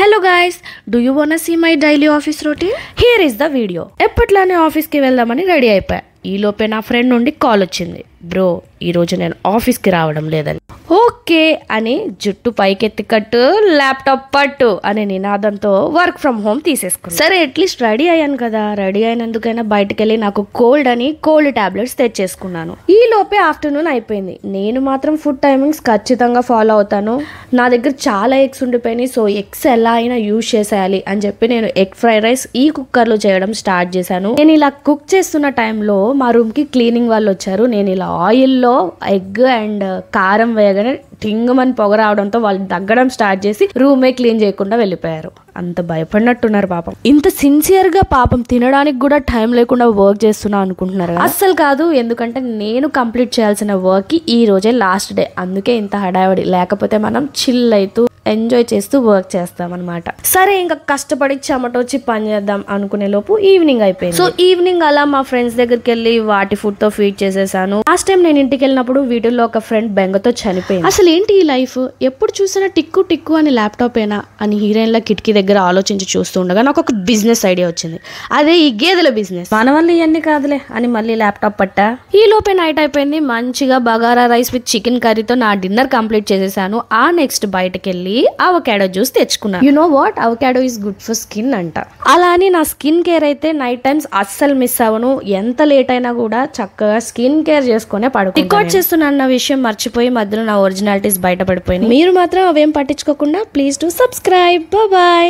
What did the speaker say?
Hello guys, do you wanna see my daily office routine? Here is the video. ఎప్పట్లానే ఆఫీస్కి వెళ్దామని ready అయిపోయా. ఈ లోపే నా ఫ్రెండ్ నుండి కాల్ వచ్చింది. బ్రో, ఈరోజు నేను ఆఫీస్కి రావడం లేదని. ఓకే అని జుట్టు పైకెత్తి కట్టు, ల్యాప్టాప్ పట్టు అనే నినాదంతో వర్క్ ఫ్రమ్ హోమ్ తీసేసుకున్నాను. సరే అట్లీస్ట్ రెడీ అయ్యాను కదా, రెడీ అయినందుకైనా బయటకు వెళ్ళి నాకు కోల్డ్ అని కోల్డ్ టాబ్లెట్స్ తెచ్చేసుకున్నాను. ఈ లోపే ఆఫ్టర్నూన్ అయిపోయింది. నేను మాత్రం ఫుడ్ టైమింగ్స్ ఖచ్చితంగా ఫాలో అవుతాను. నా దగ్గర చాలా ఎగ్స్ ఉండిపోయినాయి, సో ఎగ్స్ ఎలా అయినా యూజ్ చేసేయాలి అని చెప్పి నేను ఎగ్ ఫ్రైడ్ రైస్ ఈ కుక్కర్లో చేయడం స్టార్ట్ చేశాను. నేను ఇలా కుక్ చేస్తున్న టైంలో మా రూమ్కి క్లీనింగ్ వాళ్ళు వచ్చారు. నేను ఇలా ఆయిల్లో ఎగ్ అండ్ కారం వేయగానే టింగమని పొగ రావడంతో వాళ్ళు దగ్గడం స్టార్ట్ చేసి రూమే క్లీన్ చేయకుండా వెళ్ళిపోయారు. అంత భయపడినట్టున్నారు పాపం. ఇంత సిన్సియర్ గా పాపం తినడానికి కూడా టైం లేకుండా వర్క్ చేస్తున్నా అనుకుంటున్నారు. అస్సలు కాదు, ఎందుకంటే నేను కంప్లీట్ చేయాల్సిన వర్క్ కి ఈ రోజే లాస్ట్ డే, అందుకే ఇంత హడావిడి. లేకపోతే మనం చిల్ అవుతూ ఎంజాయ్ చేస్తూ వర్క్ చేస్తాం అనమాట. సరే ఇంకా కష్టపడి చెమటొచ్చి పని చేద్దాం అనుకునే లోపు ఈవినింగ్ అయిపోయింది. సో ఈవినింగ్ అలా మా ఫ్రెండ్స్ దగ్గరికి వెళ్ళి వాటి ఫుడ్ తో ఫీడ్ చేసేసాను. లాస్ట్ టైం నేను ఇంటికి వెళ్ళినప్పుడు వీటిల్లో ఒక ఫ్రెండ్ బెంగతో చనిపోయింది. అసలు ఏంటి ఈ లైఫ్, ఎప్పుడు చూసినా టిక్కు టిక్కు అని ల్యాప్టాప్ ఏనా అని హీరోయిన్ల కిటికీ దగ్గర ఆలోచించి చూస్తూ ఉండగా నాకు ఒక బిజినెస్ ఐడియా వచ్చింది. అదే ఈ గేదెల బిజినెస్. మన వల్ల ఇవన్నీ కాదులే అని మళ్ళీ ల్యాప్టాప్ పట్టా. ఈ లోపే నైట్ అయిపోయింది. మంచిగా బగారా రైస్ విత్ చికెన్ కర్రీతో నా డిన్నర్ కంప్లీట్ చేసేసాను. ఆ నెక్స్ట్ బయటకు వెళ్ళి అవకాడో జ్యూస్ తెచ్చుకున్నా. You know what, avocado is good for skin అంట. అలా అని నా స్కిన్ కేర్ అయితే నైట్ టైమ్స్ అస్సలు మిస్ అవ్వను. ఎంత లేట్ అయినా కూడా చక్కగా స్కిన్ కేర్ చేసుకునే పడుకుంటాను. రికార్డ్ చేస్తున్నా అన్న విషయం మర్చిపోయి మధ్యలో నా ఒరిజినాలిటీస్ బయటపడిపోయినాయి. మీరు మాత్రం అవేం పట్టించుకోకుండా ప్లీజ్ డు సబ్స్క్రైబ్. బాయ్.